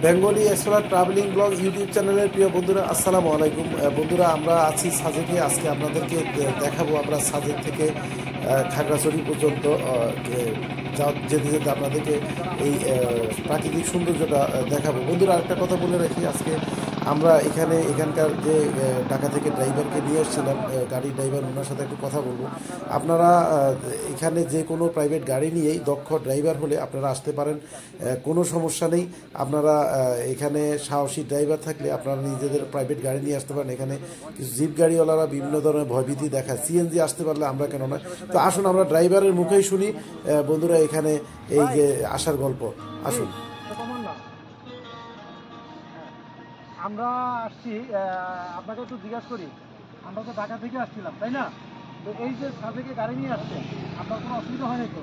Bengali explorer travelling blogs YouTube চ্যানেলের প্রিয় বন্ধুরা, আসসালামু আলাইকুম। বন্ধুরা, আমরা আছি সাজেকে। আজকে আপনাদেরকে দেখাবো আমরা সাজেক থেকে খাগড়াছড়ি পর্যন্ত যেতে যেতে আপনাদেরকে এই প্রাকৃতিক সৌন্দর্যটা দেখাবো। বন্ধুরা, আরেকটা কথা বলে রাখি, আজকে আমরা এখানকার যে ঢাকা থেকে ড্রাইভারকে নিয়ে এসেছিলাম, গাড়ির ড্রাইভার, ওনার সাথে একটু কথা বলবো। আপনারা এখানে যে কোনো প্রাইভেট গাড়ি নিয়েই দক্ষ ড্রাইভার হলে আপনারা আসতে পারেন, কোনো সমস্যা নেই। আপনারা এখানে সাহসী ড্রাইভার থাকলে আপনারা নিজেদের প্রাইভেট গাড়ি নিয়ে আসতে পারেন। এখানে কিছু জিপ গাড়িওয়ালারা বিভিন্ন ধরনের ভয়ভীতি দেখায়, সিএনজি আসতে পারলে আমরা কেন নয়। তো আসুন আমরা ড্রাইভারের মুখেই শুনি বন্ধুরা এখানে এই যে আসার গল্প। আসুন। আমরা আসছি, আপনাকে একটু জিজ্ঞাসা করি, আমরা তো ঢাকা থেকে আসছিলাম, তাই না? তো এই যে সাজেকে গাড়ি নিয়ে আসছে, আপনার কোনো অসুবিধা হয়নি তো?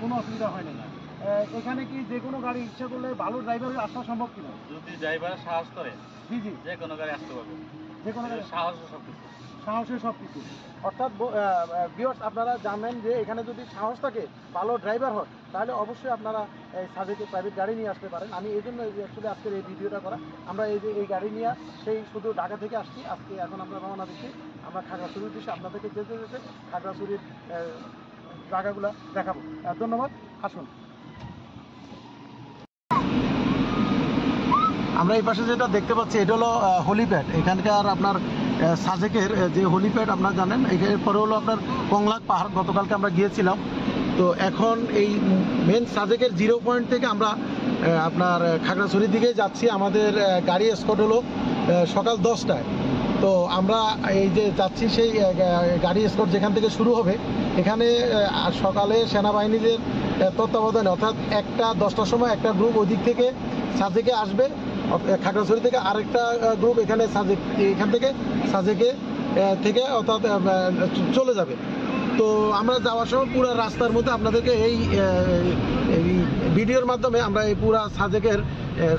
কোনো অসুবিধা হয়নি না? এখানে কি যে কোনো গাড়ি ইচ্ছা করলে ভালো ড্রাইভার আসা সম্ভব কিনা? যদি ড্রাইভার সাহস করে, জি জি, যে কোনো গাড়ি আসতে পারবে, যে কোনো গাড়ি সাহস সব কিছু, সাহসের সব কিছু। অর্থাৎ ভিউয়ার্স, আপনারা জানেন যে এখানে যদি সাহস থাকে, ভালো ড্রাইভার হয়, তাহলে অবশ্যই আপনারা এই সাজেকে প্রাইভেট গাড়ি নিয়ে আসতে পারেন। আমি এই জন্য অ্যাকচুয়ালি আজকের এই ভিডিওটা করা। আমরা এই যে এই গাড়ি নিয়ে সেই শুধু ঢাকা থেকে আসছি, আজকে এখন আমরা রওনা দিচ্ছি আমরা খাগড়াছড়ির উদ্দেশ্যে। আপনাদেরকে যেতে যেতে খাগড়াছড়ির জায়গাগুলো দেখাবো। ধন্যবাদ, আসুন। আমরা এই পাশে যেটা দেখতে পাচ্ছি, এটা হলো হলিপ্যাড। এখানকার আপনার সাজেকের যে হলিপ্যাড আপনারা জানেন, এরপরে হলো আপনার কংলাক পাহাড়, গতকালকে আমরা গিয়েছিলাম। তো এখন এই মেন সাজেকের 0 পয়েন্ট থেকে আমরা আপনার খাগড়াছড়ির দিকে যাচ্ছি। আমাদের গাড়ি স্কট হলো সকাল 10টায়। তো আমরা এই যে যাচ্ছি সেই গাড়ি স্কট যেখান থেকে শুরু হবে, এখানে সকালে সেনাবাহিনীদের তত্ত্বাবধানে, অর্থাৎ 10টার সময় একটা গ্রুপ ওই দিক থেকে সাজেকে আসবে, খাগড়াছড়ি থেকে আরেকটা গ্রুপ এখানে এখান থেকে সাজেকে থেকে অর্থাৎ চলে যাবে। তো আমরা যাওয়ার সময় পুরো রাস্তার মধ্যে আপনাদেরকে এই ভিডিওর মাধ্যমে আমরা এই পুরো সাজেকের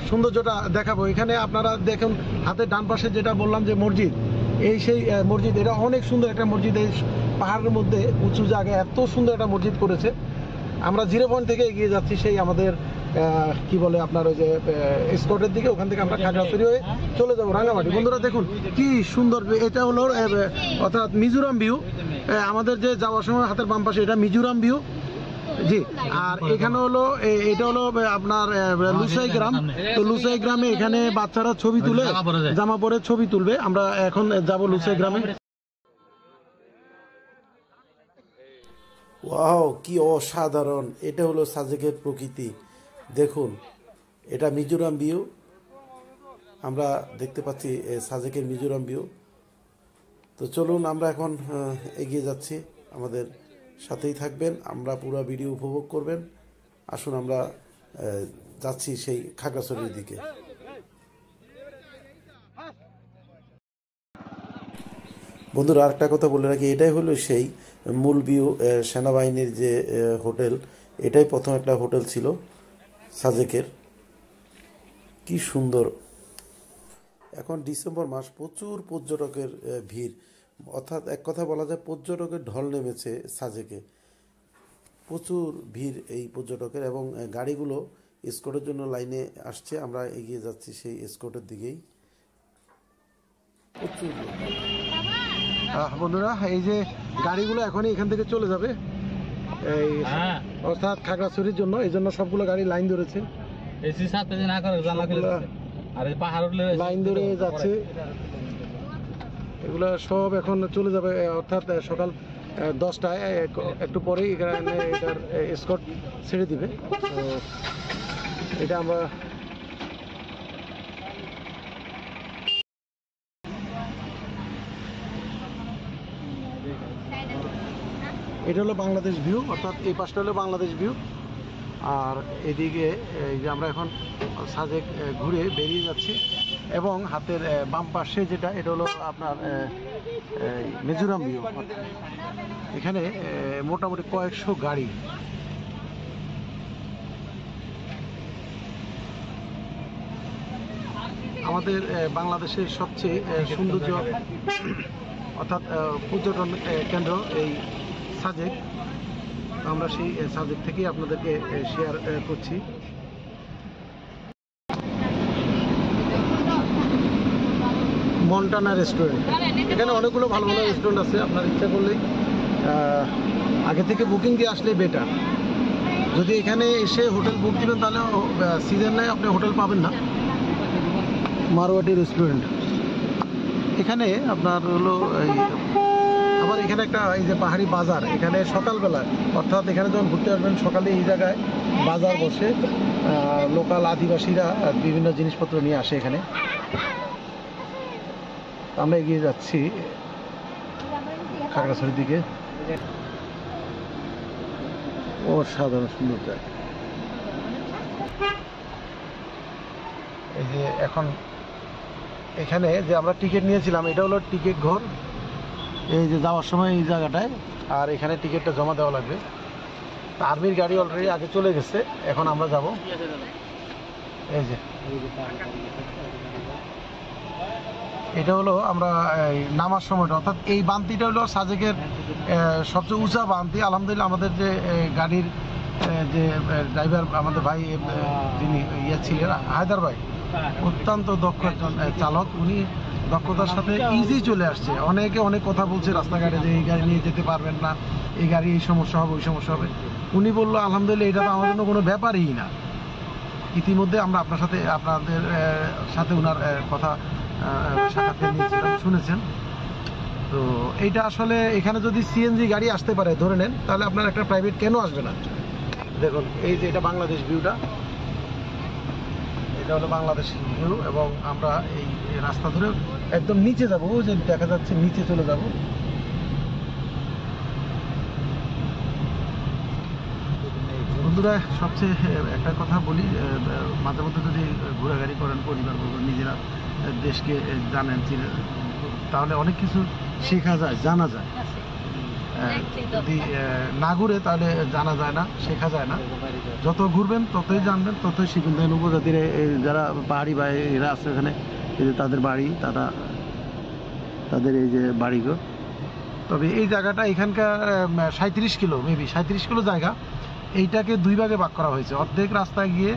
সৌন্দর্যটা দেখাবো। এখানে আপনারা দেখুন, হাতের ডান পাশে যেটা বললাম যে মসজিদ, এই সেই মসজিদ। এটা অনেক সুন্দর একটা মসজিদ, এই পাহাড়ের মধ্যে উঁচু জায়গায় এত সুন্দর একটা মসজিদ করেছে। আমরা 0 পয়েন্ট থেকে এগিয়ে যাচ্ছি সেই আমাদের কি বলে আপনার ওই যে স্কটের দিকে। ওখান থেকে আমরা খাগড়াছড়ি হয়ে চলে যাবো রাঙামাটি। বন্ধুরা দেখুন কি সুন্দর, এটা হলো অর্থাৎ মিজোরাম ভিউ। আমাদের যে যাওয়ার সময় হাতের বাম পাশে এটা মিজোরাম ভিউ, জি। আর এখানে হলো এটা হলো আপনার লুসাই গ্রাম। তো লুসাই গ্রামে এখানে বাচ্চারা ছবি তুলে, জামা পরে ছবি তুলবে। আমরা এখন যাব লুসাই গ্রামে। ওয়াও, কি অসাধারণ! এটা হলো সাজেকের প্রকৃতি। দেখুন, এটা মিজোরাম ভিউ। আমরা দেখতে পাচ্ছি সাজেকের মিজোরাম ভিউ। তো চলুন আমরা এখন এগিয়ে যাচ্ছি, আমাদের সাথেই থাকবেন, আমরা পুরো ভিডিও উপভোগ করবেন। আসুন আমরা যাচ্ছি সেই খাগড়াছড়ির দিকে। বন্ধুরা, আরেকটা কথা বলে রাখি, এটাই হলো সেই মূল ভিউ সেনাবাহিনীর যে হোটেল। এটাই প্রথম একটা হোটেল ছিল সাজেকের। কি সুন্দর! এখন ডিসেম্বর মাস, প্রচুর পর্যটকের ভিড়, অর্থাৎ এক কথা বলা যায় পর্যটকের ঢল নেমেছে সাজেকে। প্রচুর ভিড় এই পর্যটকের, এবং গাড়িগুলো স্কটের জন্য লাইনে আসছে। আমরা এগিয়ে যাচ্ছি সেই স্কটের দিকেই। প্রচুর বন্ধুরা, এই যে গাড়িগুলো এখনই এখান থেকে চলে যাবে, এই অর্থাৎ খাগড়াছড়ির জন্য। এই জন্য সবগুলো গাড়ি লাইন ধরেছে, লাইন ধরে যাচ্ছে। এগুলো সব এখন চলে যাবে, অর্থাৎ সকাল 10টায়, একটু পরেই এখানে এটার স্কট ছেড়ে দিবে। তো এটা আমরা এটা হলো বাংলাদেশ ভিউ, অর্থাৎ এই পাশটা হলো বাংলাদেশ ভিউ। আর এদিকে এই যে আমরা এখন সাজেক ঘুরে বেরিয়ে যাচ্ছি, এবং হাতের বাম পাশে যেটা, এটা হলো আপনার মিজোরাম ভিউ। এখানে মোটামুটি কয়েকশো গাড়ি। আমাদের বাংলাদেশের সবচেয়ে সৌন্দর্য অর্থাৎ পর্যটন কেন্দ্র এই সাজেক। আমরা সেই সাজেক থেকেই আপনাদেরকে শেয়ার করছি। Montana restaurant. এখানে অনেকগুলো ভালো ভালো রেস্টুরেন্ট আছে, আপনার ইচ্ছা করলেই আগে থেকে বুকিং দিয়ে আসলেই বেটার। যদি এখানে এসে হোটেল বুক দিবেন তাহলে সিজন নাই আপনি হোটেল পাবেন না। মারওয়াটি রেস্টুরেন্ট এখানে আপনার হলো আবার এখানে একটা এই যে পাহাড়ি বাজার, এখানে সকালবেলা অর্থাৎ এখানে যখন ঘুরতে আসবেন সকালে এই জায়গায় বাজার বসে, লোকাল আদিবাসীরা বিভিন্ন জিনিসপত্র নিয়ে আসে এখানে। আমরা এগিয়ে যাচ্ছি খাগড়াছড়ির দিকে। অসাধারণ সুন্দর জায়গা। এই যে এখন এখানে যে আমরা টিকিট নিয়েছিলাম এটা হলো টিকিট ঘর, এই যে যাওয়ার সময় এই জায়গাটায়, আর এখানে টিকিটটা জমা দেওয়া লাগবে। আর্মির গাড়ি অলরেডি আগে চলে গেছে, এখন আমরা যাব। এই যে এটা হলো আমরা নামার সময়টা, অর্থাৎ এই বান্তিটা হলো সাজেকের সবচেয়ে উঁচা বান্তি। আলহামদুলিল্লাহ আমাদের যে গাড়ির যে ড্রাইভার আমাদের ভাই যিনি ছিলেন হায়দার ভাই, অত্যন্ত দক্ষ একজন চালক, উনি দক্ষতার সাথে ইজি চলে আসছে। অনেকে অনেক কথা বলছে রাস্তাঘাটে যে এই গাড়ি নিয়ে যেতে পারবেন না, এই গাড়ি এই সমস্যা হবে ওই সমস্যা হবে, উনি বললো আলহামদুলিল্লাহ এটা তো আমার জন্য কোনো ব্যাপারই না। ইতিমধ্যে আমরা আপনাদের সাথে ওনার কথা সাক্ষাৎকার নিয়েছিলাম, শুনেছেন। তো এইটা আসলে এখানে যদি সিএনজি গাড়ি আসতে পারে ধরে নেন, তাহলে আপনার একটা প্রাইভেট কেন আসবে না। দেখুন এই যে এটা বাংলাদেশ ভিউটা, এটা হলো বাংলাদেশ ভিউ, এবং আমরা এই রাস্তা ধরে একদম নিচে যাবো, যে দেখা যাচ্ছে নিচে চলে যাব। বন্ধুরা সবচেয়ে একটা কথা বলি, মাঝে মধ্যে যদি ঘোরাঘুরি করেন পরিবার নিজেরা, দেশকে জানেন চিনেন, তাহলে অনেক কিছু শেখা যায়, জানা যায়। যদি না ঘুরে তাহলে জানা যায় না, শেখা যায় না। যত ঘুরবেন ততই জানবেন, ততই শিখবেন। দেখেন উপজাতির যারা পাহাড়ি ভাইরা আছে এখানে, এই যে তাদের বাড়ি, তাদের এই যে বাড়িঘর। তবে এই জায়গাটা এখানকার 37 কিলো, মেবি 37 কিলো জায়গা, এইটাকে দুই ভাগে ভাগ করা হয়েছে। অর্ধেক রাস্তায় গিয়ে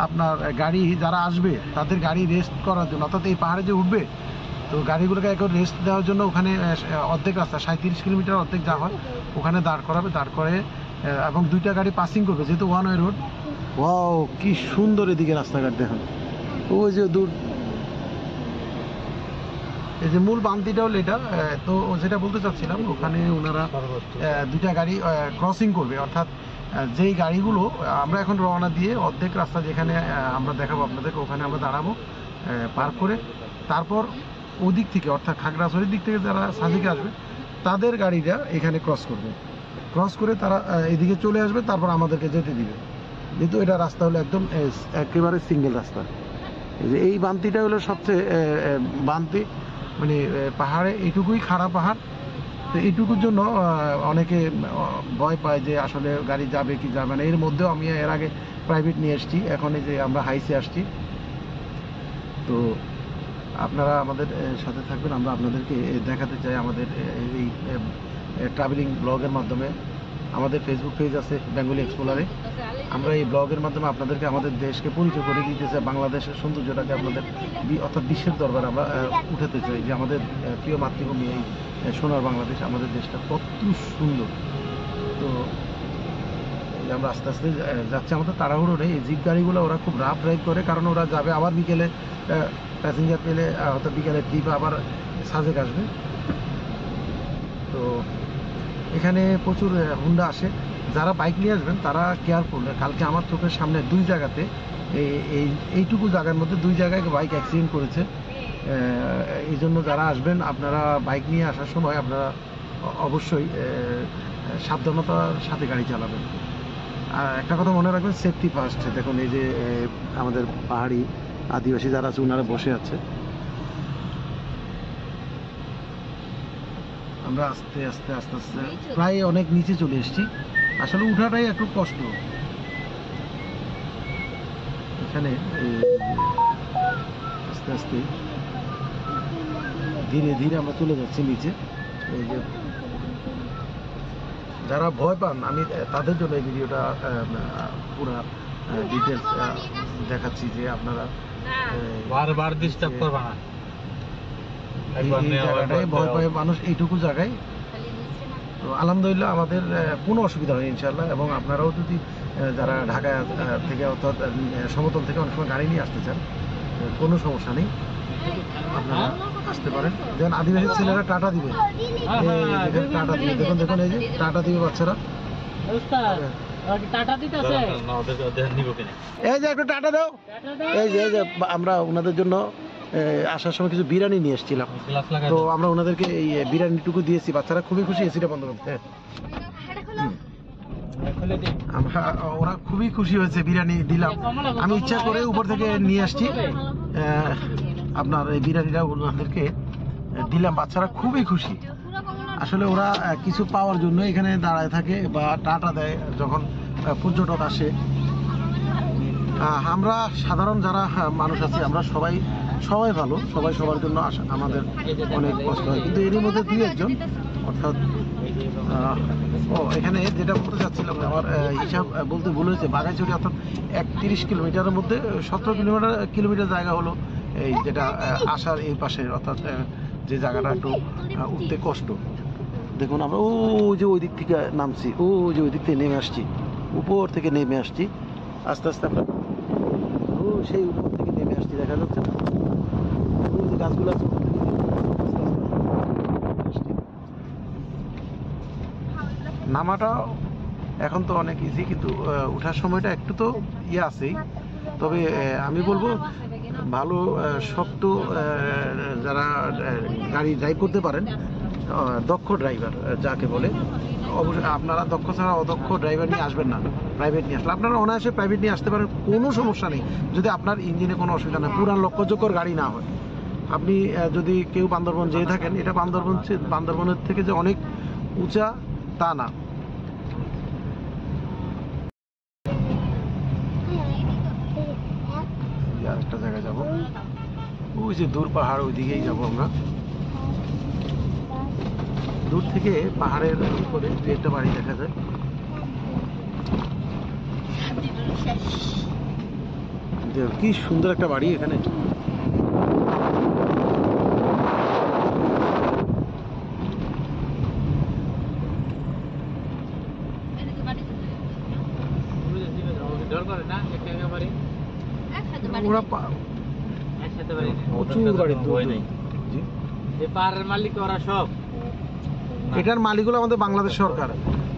আপনার গাড়ি যারা আসবে তাদের গাড়ি রেস্ট করার জন্য, অর্থাৎ এই পাহাড়ে যে উঠবে তো গাড়িগুলোকে এখন রেস্ট দেওয়ার জন্য ওখানে অর্ধেক রাস্তা 37 কিলোমিটার অর্ধেক যা হয় ওখানে দাঁড় করাবে, দাঁড় করে এবং দুইটা গাড়ি পাসিং করবে, যেহেতু ওয়ান ওয়ে রোড। ওয়াও কি সুন্দর এদিকে রাস্তাঘাট দেখুন। ওই যে দূর এই যে মূল বান্তিটা হলো এটা। তো যেটা বলতে চাচ্ছিলাম, ওখানে ওনারা দুইটা গাড়ি ক্রসিং করবে, অর্থাৎ যেই গাড়িগুলো আমরা এখন রওনা দিয়ে অর্ধেক রাস্তা যেখানে আমরা দেখাবো আপনাদেরকে, ওখানে আমরা দাঁড়াবো পার্ক করে। তারপর ওদিক থেকে অর্থাৎ খাগড়াছড়ির দিক থেকে যারা সাজেকে আসবে তাদের গাড়িটা এখানে ক্রস করবে, ক্রস করে তারা এদিকে চলে আসবে, তারপর আমাদেরকে যেতে দিবে। যেহেতু এটা রাস্তা হলো একদম একেবারে সিঙ্গেল রাস্তা। এই বান্তিটা হলো সবচেয়ে বান্তি, মানে পাহাড়ে এইটুকুই খাড়া পাহাড়, তো এইটুকুর জন্য অনেকে ভয় পায় যে আসলে গাড়ি যাবে কি যাবে না। এর মধ্যেও আমি এর আগে প্রাইভেট নিয়ে এসেছি, এখন এই যে আমরা হাইসে আসছি। তো আপনারা আমাদের সাথে থাকবেন, আমরা আপনাদেরকে দেখাতে চাই আমাদের এই ট্রাভেলিং ব্লগের মাধ্যমে। আমাদের ফেসবুক পেজ আছে বেঙ্গলি এক্সপ্লোরারে, আমরা এই ব্লগের মাধ্যমে আপনাদেরকে আমাদের দেশকে পরিচয় করে দিতে চাই, বাংলাদেশের সৌন্দর্যটাকে আপনাদের অর্থাৎ বিশ্বের দরবারে আমরা উঠাতে চাই যে আমাদের প্রিয় মাতৃভূমি এই সোনার বাংলাদেশ, আমাদের দেশটা কত সুন্দর। তো আমরা আস্তে আস্তে যাচ্ছি, আমাদের তাড়াহুড়ো নেই। এই জিপ গাড়িগুলো ওরা খুব রাফ ড্রাইভ করে, কারণ ওরা যাবে আবার বিকেলে, প্যাসেঞ্জার পেলে হয়তো বিকেলে ট্রিপ আবার সাজেক আসবে। তো এখানে প্রচুর হুন্ডা আসে। যারা বাইক নিয়ে আসবেন তারা কেয়ারফুল। কালকে আমার চোখের সামনে দুই জায়গাতে এইটুকু জায়গার মধ্যে দুই জায়গায় বাইক অ্যাক্সিডেন্ট করেছে। এই জন্য যারা আসবেন আপনারা বাইক নিয়ে আসার সময় আপনারা অবশ্যই সাবধানতার সাথে গাড়ি চালাবেন। আর একটা কথা মনে রাখবেন, সেফটি ফার্স্ট। দেখুন এই যে আমাদের পাহাড়ি আদিবাসী যারা আছে ওনারা বসে আছে। আমরা আস্তে আস্তে আস্তে আস্তে প্রায় অনেক নিচে চলে এসেছি। আসলে উঠাটাই একটু কষ্ট। এখানে আস্তে আস্তে ধীরে ধীরে আমরা চলে যাচ্ছি নিচে। এই যে যারা ভয় পান, আমি তাদের জন্য এই ভিডিওটা পুরা ডিটেলস দেখাচ্ছি যে আপনারা বারবার ডিস্টার্ব করবা না। একবার এই নেওয়া, জায়গাটায় একবার ভয় দেওয়া। পায় মানুষ এইটুকু জায়গায়। তো আলহামদুলিল্লাহ আমাদের কোনো অসুবিধা হয়নি ইনশাআল্লাহ। এবং আপনারাও যদি যারা ঢাকা থেকে অর্থাৎ সমতল থেকে অনেক সময় গাড়ি নিয়ে আসতে চান, কোনো সমস্যা নেই, আপনারা আসতে পারেন। যেমন আদিবাসী ছেলেরা টাটা দিবে, এই দেখেন টাটা দিবে, দেখুন দেখুন এই যে টাটা দিবে বাচ্চারা। টাটা দিতেছে না, ওদের ওদের নিব কিনা? এই যে একটু টাটা দাও। এই যে আমরা ওনাদের জন্য আসার সময় কিছু বিরিয়ানি নিয়ে এসেছিলাম, গ্লাস লাগাই তো দাও। আমরা ওনাদেরকে এই বিরিয়ানিটুকু দিয়েছি। বাচ্চারা খুবই খুশি, এসিটা বন্ধ করতে। আমরা ওরা খুবই খুশি হয়েছে, বিরিয়ানি দিলাম। আমি ইচ্ছা করে উপর থেকে নিয়ে আসছি আপনার এই বিরিয়ানিটা ওনাদেরকে দিলাম। বাচ্চারা খুবই খুশি। আসলে ওরা কিছু পাওয়ার জন্য এখানে দাঁড়ায় থাকে বা টাটা দেয় যখন পর্যটক আসে। আমরা সাধারণ যারা মানুষ আছি, আমরা সবাই ভালো, সবাই সবার জন্য আমাদের অনেক কষ্ট হয়, কিন্তু এরই মধ্যে দুই একজন অর্থাৎ এখানে যেটা বলতে চাচ্ছিলাম, আমার হিসাব বলতে ভুল হয়েছে, বাঘাইছড়ি অর্থাৎ 31 কিলোমিটারের মধ্যে 17 কিলোমিটার জায়গা হলো এই যেটা আসার এই পাশে, অর্থাৎ যে জায়গাটা একটু উঠতে কষ্ট। দেখুন আমরা ওই দিক থেকে নামছি, ওই দিক থেকে নেমে আসছি, উপর থেকে নেমে আসছি আস্তে আস্তে। আমরা সেই উপর থেকে নেমে আসছি, দেখা যাচ্ছে না ওই যে গাছগুলো আছে, উপর থেকে আসছি। নামাটা এখন তো অনেক ইজি, কিন্তু ওঠার সময়টা একটু তো আছেই। তবে আমি বলবো ভালো শক্ত যারা গাড়ি ড্রাইভ করতে পারেন, দক্ষ ড্রাইভার যাকে বলে, অবশ্যই আপনারা দক্ষ ছাড়া অদক্ষ ড্রাইভার নিয়ে আসবেন না। প্রাইভেট নিয়ে আসলে আপনারা অনায়াসে প্রাইভেট নিয়ে আসতে পারেন, কোনো সমস্যা নেই, যদি আপনার ইঞ্জিনে কোনো অসুবিধা নেই, পুরান লক্ষ্যযোগ্যর গাড়ি না হয়। আপনি যদি কেউ বান্দরবন যেয়ে থাকেন, এটা বান্দরবনের থেকে যে অনেক উঁচা তা না। আরেকটা জায়গায় যাবো, ওই যে দূর পাহাড়, ওই দিকেই যাবো আমরা। দূর থেকে পাহাড়ের উপরে দু একটা বাড়ি দেখা যায়। কি সুন্দর একটা বাড়ি এখানে। ওরা প্রচুর বাড়ি, পাহাড়ের মালিক ওরা সব। এটার মালিকগুলো আমাদের বাংলাদেশ সরকার,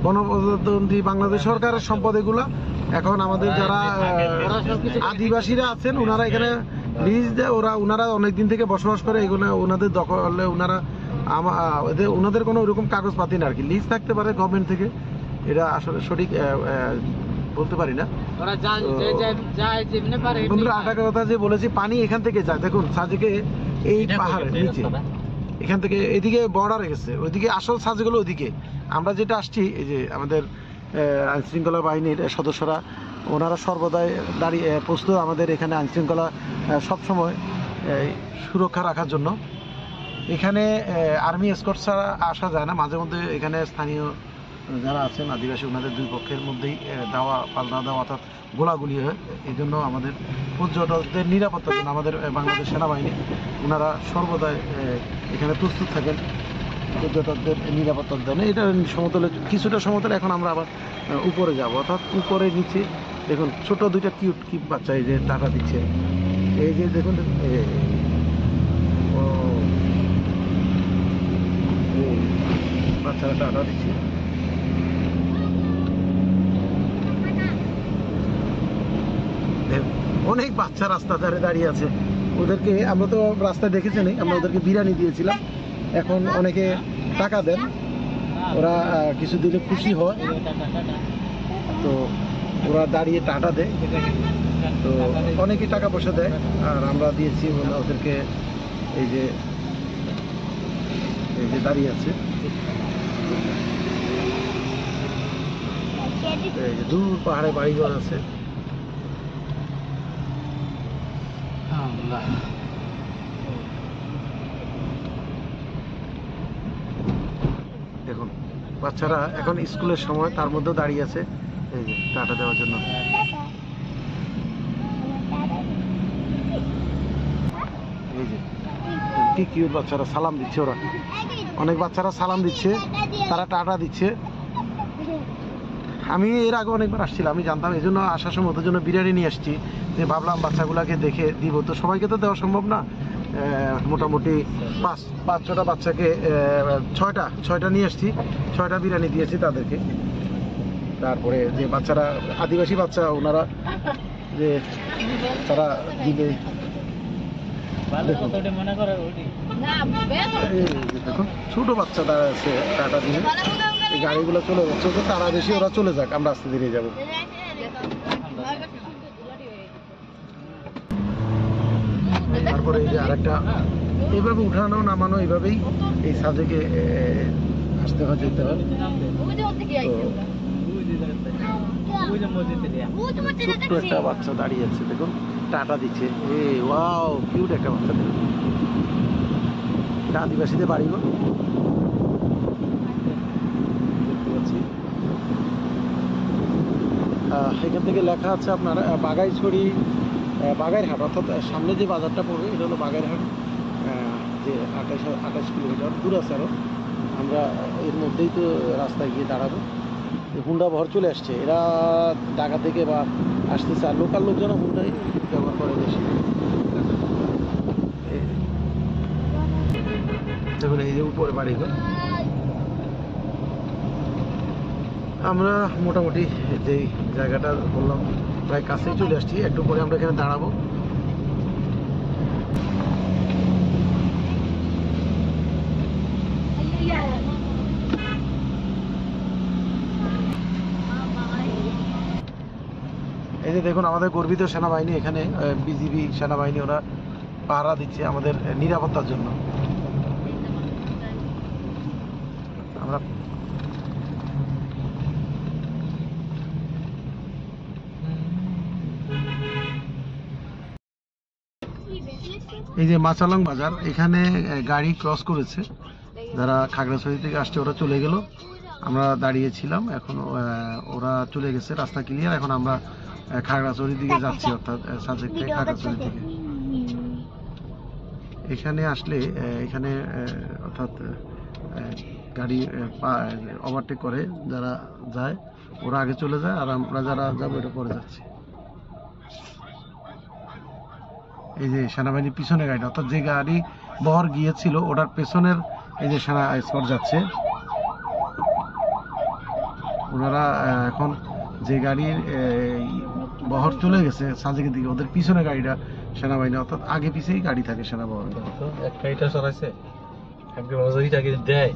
বনপ্রতিনিধি বাংলাদেশ সরকারের সম্পদ এগুলা। এখন আমাদের যারা আদিবাসীরা আছেন, ওনারা এখানে লিজ দেয়, ওনারা অনেকদিন থেকে বসবাস করে, এগুলো ওনাদের দখলে। ওনাদের কোনো ওইরকম কাগজপাতি না আর কি, লিজ থাকতে পারে গভর্নমেন্ট থেকে, এটা আসলে সঠিক বলতে পারি না। বন্ধুরা আরেকটা কথা যে বলেছি, পানি এখান থেকে যায়, দেখুন সাজেকে এই পাহাড়ের নিচে, এখান থেকে এদিকে বর্ডার গেছে, ওইদিকে আসল সাজগুলো ওইদিকে। আমরা যেটা আসছি, এই যে আমাদের আইনশৃঙ্খলা বাহিনীর সদস্যরা, ওনারা সর্বদাই দাঁড়িয়ে প্রস্তুত আমাদের এখানে আইনশৃঙ্খলা সবসময় সুরক্ষা রাখার জন্য। এখানে আর্মি এসকর্ট ছাড়া আসা যায় না। মাঝে মধ্যে এখানে স্থানীয় যারা আছেন আদিবাসী, ওনাদের দুই পক্ষের মধ্যেই পাল্টা দেওয়া অর্থাৎ গোলাগুলি হয়। এই জন্য আমাদের পর্যটকদের নিরাপত্তার জন্য আমাদের বাংলাদেশ সেনাবাহিনী ওনারা সর্বদাই এখানে প্রস্তুত থাকেন পর্যটকদের নিরাপত্তার জন্য। এটা সমতলে, কিছুটা সমতলে। এখন আমরা আবার উপরে যাব, অর্থাৎ উপরে নিচে দেখুন ছোট দুইটা কিউট বাচ্চা এই যে টাকা দিচ্ছে, এই যে দেখুন বাচ্চারা টাকা দিচ্ছে। অনেক বাচ্চা রাস্তা ধারে দাঁড়িয়ে আছে, ওদেরকে আমরা তো রাস্তায় দেখেছি, আমরা ওদেরকে বিরিয়ানি দিয়েছিলাম। এখন অনেকে টাকা দেন, ওরা কিছু দিলে খুশি হয়, তো ওরা দাঁড়িয়ে টাটা দেয়, তো অনেকে টাকা পয়সা দেয়। আর আমরা দিয়েছি ওদেরকে, এই যে দাঁড়িয়ে আছে, এই যে দূর পাহাড়ে বাড়িঘর আছে। দেখুন বাচ্চারা এখন স্কুলের সময়, তার মধ্যে দাঁড়িয়ে আছে এই যে টাটা দেওয়ার জন্য। এই যে কি কিউট বাচ্চারা সালাম দিচ্ছে, ওরা অনেক বাচ্চারা সালাম দিচ্ছে, তারা টাটা দিচ্ছে। আমি এর আগে অনেকবার আসছিলাম, আমি জানতাম, এই জন্য আসার সময় ওদের জন্য বিরিয়ানি নিয়ে আসছি, যে ভাবলাম বাচ্চাগুলোকে দেখে দিব, তো সবাইকে তো দেওয়া সম্ভব না। মোটামুটি পাঁচ ছটা বাচ্চাকে ছয়টা নিয়ে আসছি, 6টা বিরিয়ানি দিয়েছি তাদেরকে। তারপরে যে বাচ্চারা আদিবাসী বাচ্চা, ওনারা যে তারা দিবে, দেখুন ছোট বাচ্চা তারা আছে, টাটা দিয়ে এই গাড়িগুলো চলে যাচ্ছে, তো তারা বেশি, ওরা চলে যাক, আমরা আস্তে ধীরে যাবো। তারপরে এই যে আরেকটা, এইভাবে উঠানো নামানো, এইভাবেই এই সাজেকে আসতে হয়, যেতে হয়। ছোট্ট একটা বাচ্চা দাঁড়িয়ে আছে, দেখুন টাটা দিচ্ছে, ওয়াও কিউট একটা বাচ্চা, দেখুন এটা আদিবাসীদের বাড়ি গো, দেখতে পাচ্ছি। এখান থেকে লেখা আছে আপনার বাগাইছড়ি বাগাইরহাট, অর্থাৎ সামনে যে বাজারটা পড়বে এটা হলো বাগাইরহাট, যে 28 কিলোমিটার দূর আছে আরও। আমরা এর মধ্যেই তো রাস্তায় গিয়ে দাঁড়াবো। হুন্ডা ভর চলে আসছে, এরা ঢাকা থেকে বা আসতেছে, আর লোকাল লোকজন হুন্ডাই ব্যবহার করে বেশি। দেখুন এই যে উপরে বাড়িঘর। আমরা মোটামুটি যেই জায়গাটা বললাম প্রায় কাছেই চলে আসছি, একটু পরে আমরা এখানে দাঁড়াবো। এই যে দেখুন আমাদের গর্বিত সেনাবাহিনী, এখানে বিজিবি সেনাবাহিনী, ওরা পাহারা দিচ্ছে আমাদের নিরাপত্তার জন্য। আমরা এই যে মাচালং বাজার, এখানে গাড়ি ক্রস করেছে, যারা খাগড়াছড়ি থেকে আসছে ওরা চলে গেল, আমরা দাঁড়িয়েছিলাম, এখন ওরা চলে গেছে, রাস্তা ক্লিয়ার। এখন আমরা খাগড়াছড়ির দিকে যাচ্ছি, অর্থাৎ সাজেক থেকে খাগড়াছড়ি থেকে। এখানে আসলে এখানে অর্থাৎ গাড়ি ওভারটেক করে যারা যায়, ওরা আগে চলে যায়, আর আমরা যারা যাবো এটা পরে যাচ্ছি। এই যে সেনাবাহিনীর পিছনে গাড়িটা, অর্থাৎ যে গাড়ি বহর গিয়েছিল ওটার পেছনের এই যে সেনা স্কোয়াড যাচ্ছে, ওনারা এখন যে গাড়ির বহর চলে গেছে সাজেকের দিকে, ওদের পিছনে গাড়িটা সেনাবাহিনী, অর্থাৎ আগে পিছেই গাড়ি থাকে সেনাবাহিনী। একটা এটা সরাইছে, একদম মজুরিটাকে দেয়।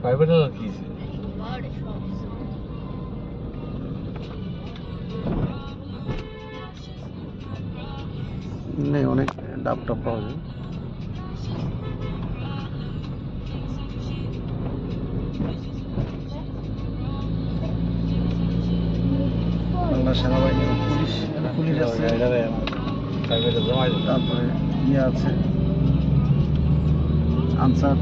প্রাইভেট কি নেই, অনেক ডাব টাব পাওয়া যায়। বাংলা সেনাবাহিনী, পুলিশ আছে, তারপরে ইয়ে আছে আনসার।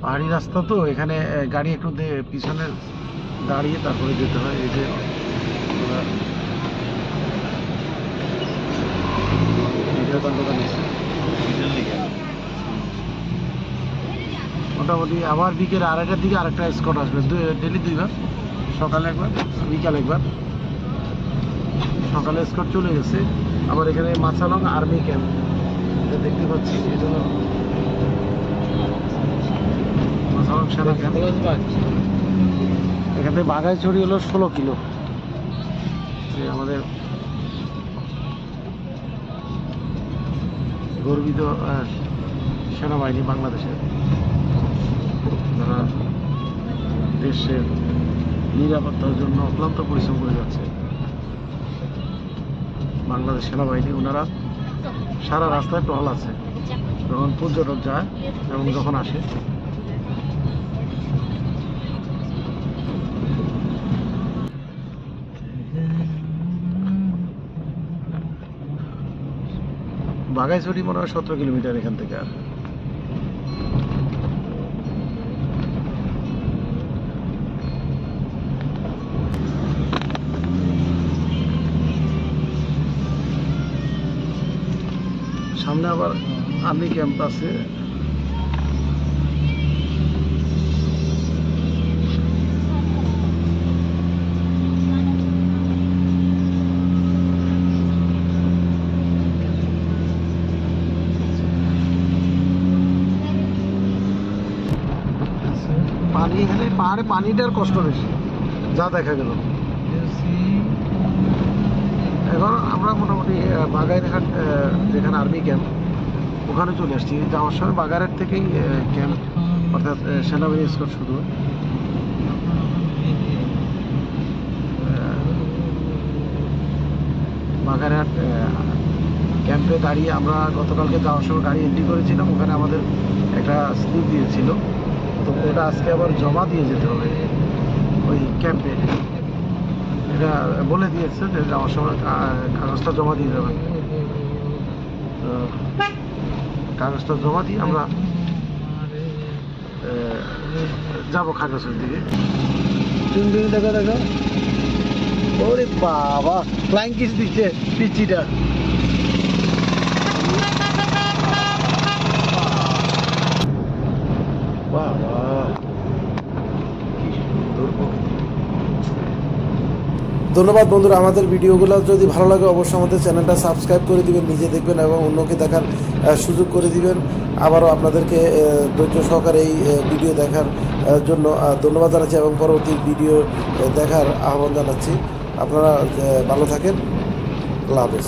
পাহাড়ি রাস্তা তো, এখানে গাড়ি একটু পিছনে দাঁড়িয়ে তারপরে যেতে হয়। এই যে মোটামুটি আবার বিকেল 2:30টার দিকে আরেকটা স্কট আসবে, ডেলি 2বার, সকালে একবার, বিকালে একবার। সকালে স্কট চলে গেছে, আবার এখানে মাচালং আর্মি ক্যাম্প দেখতে পাচ্ছি, এই জন্য সেনা ক্যাম্প। এখান থেকে বাগাইছড়ি হলো 16 কিলো। আমাদের গর্বিত সেনাবাহিনী বাংলাদেশের, যারা দেশের নিরাপত্তার জন্য অক্লান্ত পরিশ্রম করে যাচ্ছে, বাংলাদেশ সেনাবাহিনী, ওনারা সারা রাস্তায় টহল আছে, যখন পর্যটক যায় এবং যখন আসে। বাঘাইছড়ি মনে হয় 17 কিলোমিটার এখান থেকে। আর সামনে আবার আর্মি ক্যাম্প আছে। পানি এখানে পাহাড়ে পানিটার কষ্ট বেশি, যা দেখা গেল। এখন আমরা মোটামুটি বাগাইরহাট, যেখানে আর্মি ক্যাম্প, ওখানে চলে আসছি। যাওয়ার সময় বাগারহাট থেকেই ক্যাম্প, অর্থাৎ সেনাবাহিনী স্কোয়াড শুরু। বাগারহাট ক্যাম্পে দাঁড়িয়ে আমরা গতকালকে যাওয়ার সময় গাড়ি এন্ট্রি করেছিলাম, ওখানে আমাদের একটা স্লিপ দিয়েছিল, তো ওটা আজকে আবার জমা দিয়ে যেতে হবে ওই ক্যাম্পে। এটা বলে দিয়েছে যে যাওয়ার সময় কাগজটা জমা দিয়ে যাবেন। তো কাগজটা জমা দিয়ে আমরা যাবো খাগড়াছড়ির দিকে। দেখা দেখা, ওরে বাবা, ফ্লাইং কিস দিচ্ছে পিচিটা। ধন্যবাদ বন্ধুরা। আমাদের ভিডিওগুলো যদি ভালো লাগে অবশ্যই আমাদের চ্যানেলটা সাবস্ক্রাইব করে দিবেন, নিজে দেখবেন এবং অন্যকে দেখার সুযোগ করে দিবেন। আবারও আপনাদেরকে ধৈর্য সহকারে এই ভিডিও দেখার জন্য ধন্যবাদ জানাচ্ছি এবং পরবর্তী ভিডিও দেখার আহ্বান জানাচ্ছি। আপনারা ভালো থাকেন। আল্লাহ হাফেজ।